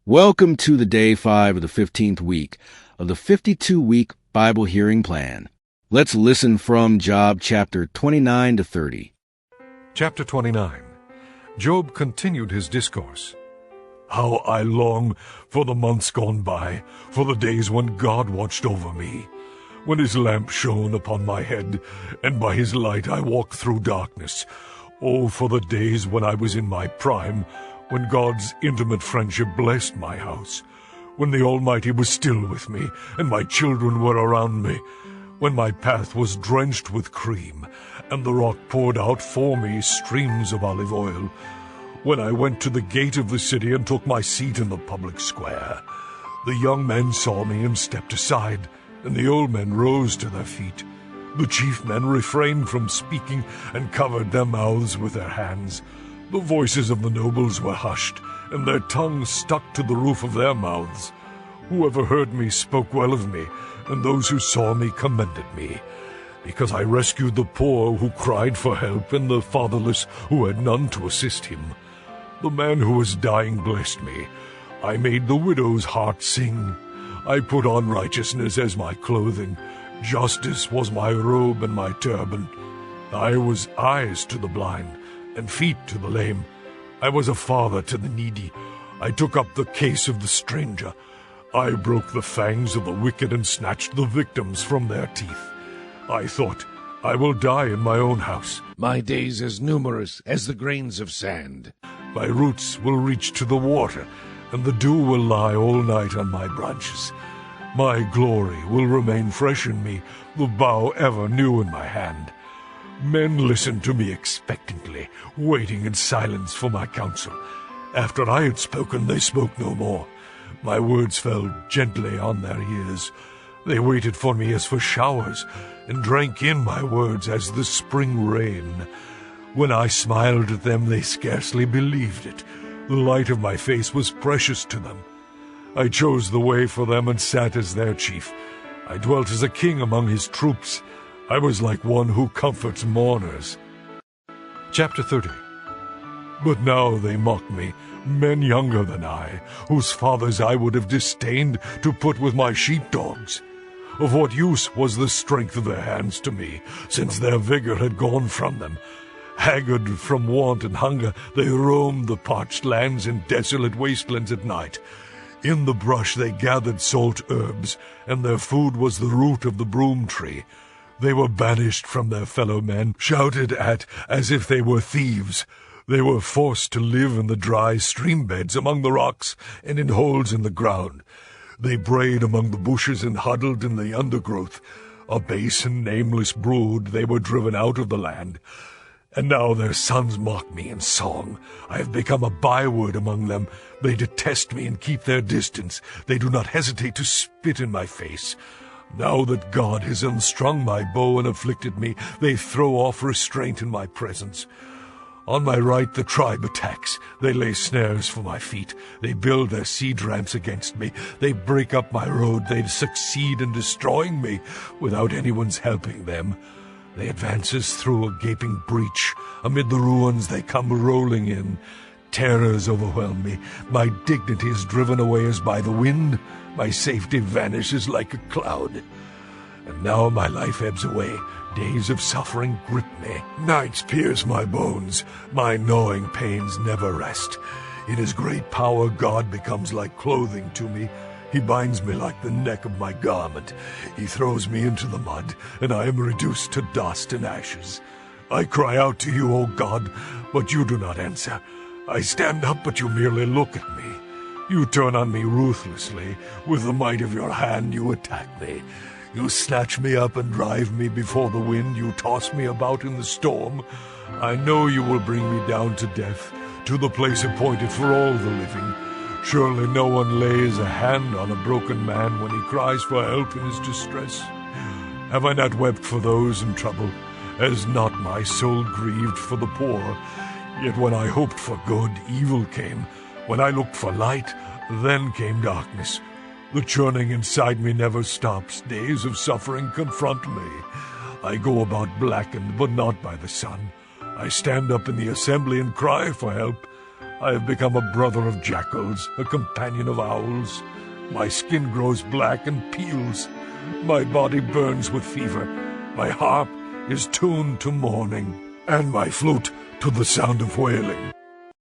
Welcome to the day 5 of the 15th week of the 52-week Bible hearing plan. Let's listen from Job chapter 29 to 30. Chapter 29. Job continued his discourse. How I long for the months gone by, for the days when God watched over me, when his lamp shone upon my head, and by his light I walked through darkness. Oh, for the days when I was in my prime, when God's intimate friendship blessed my house, when the Almighty was still with me, and my children were around me, when my path was drenched with cream, and the rock poured out for me streams of olive oil, when I went to the gate of the city and took my seat in the public square. The young men saw me and stepped aside, and the old men rose to their feet. The chief men refrained from speaking and covered their mouths with their hands. The voices of the nobles were hushed, and their tongues stuck to the roof of their mouths. Whoever heard me spoke well of me, and those who saw me commended me, because I rescued the poor who cried for help, and the fatherless who had none to assist him. The man who was dying blessed me. I made the widow's heart sing. I put on righteousness as my clothing. Justice was my robe and my turban. I was eyes to the blind, and feet to the lame. I was a father to the needy. I took up the case of the stranger. I broke the fangs of the wicked and snatched the victims from their teeth. I thought, I will die in my own house. My days as numerous as the grains of sand. My roots will reach to the water, and the dew will lie all night on my branches. My glory will remain fresh in me, the bough ever new in my hand. Men listened to me expectantly, waiting in silence for my counsel. After I had spoken, they spoke no more. My words fell gently on their ears. They waited for me as for showers, and drank in my words as the spring rain. When I smiled at them, they scarcely believed it. The light of my face was precious to them. I chose the way for them and sat as their chief. I dwelt as a king among his troops. I was like one who comforts mourners. Chapter 30. But now they mock me, men younger than I, whose fathers I would have disdained to put with my sheepdogs. Of what use was the strength of their hands to me, since their vigor had gone from them? Haggard from want and hunger, they roamed the parched lands and desolate wastelands at night. In the brush they gathered salt herbs, and their food was the root of the broom tree. They were banished from their fellow men, shouted at as if they were thieves. They were forced to live in the dry stream beds among the rocks and in holes in the ground. They brayed among the bushes and huddled in the undergrowth. A base and nameless brood, they were driven out of the land. And now their sons mock me in song. I have become a byword among them. They detest me and keep their distance. They do not hesitate to spit in my face. Now that God has unstrung my bow and afflicted me, they throw off restraint in my presence. On my right the tribe attacks. They lay snares for my feet. They build their siege ramps against me. They break up my road. They succeed in destroying me without anyone's helping them. They advances through a gaping breach. Amid the ruins they come rolling in. Terrors overwhelm me. My dignity is driven away as by the wind. My safety vanishes like a cloud. And now my life ebbs away. Days of suffering grip me. Nights pierce my bones. My gnawing pains never rest. In his great power God becomes like clothing to me. He binds me like the neck of my garment. He throws me into the mud, and I am reduced to dust and ashes. I cry out to you, O God, but you do not answer. I stand up, but you merely look at me. You turn on me ruthlessly. With the might of your hand you attack me. You snatch me up and drive me before the wind. You toss me about in the storm. I know you will bring me down to death, to the place appointed for all the living. Surely no one lays a hand on a broken man when he cries for help in his distress. Have I not wept for those in trouble? Has not my soul grieved for the poor? Yet when I hoped for good, evil came. When I looked for light, then came darkness. The churning inside me never stops. Days of suffering confront me. I go about blackened, but not by the sun. I stand up in the assembly and cry for help. I have become a brother of jackals, a companion of owls. My skin grows black and peels. My body burns with fever. My harp is tuned to mourning, and my flute to the sound of wailing.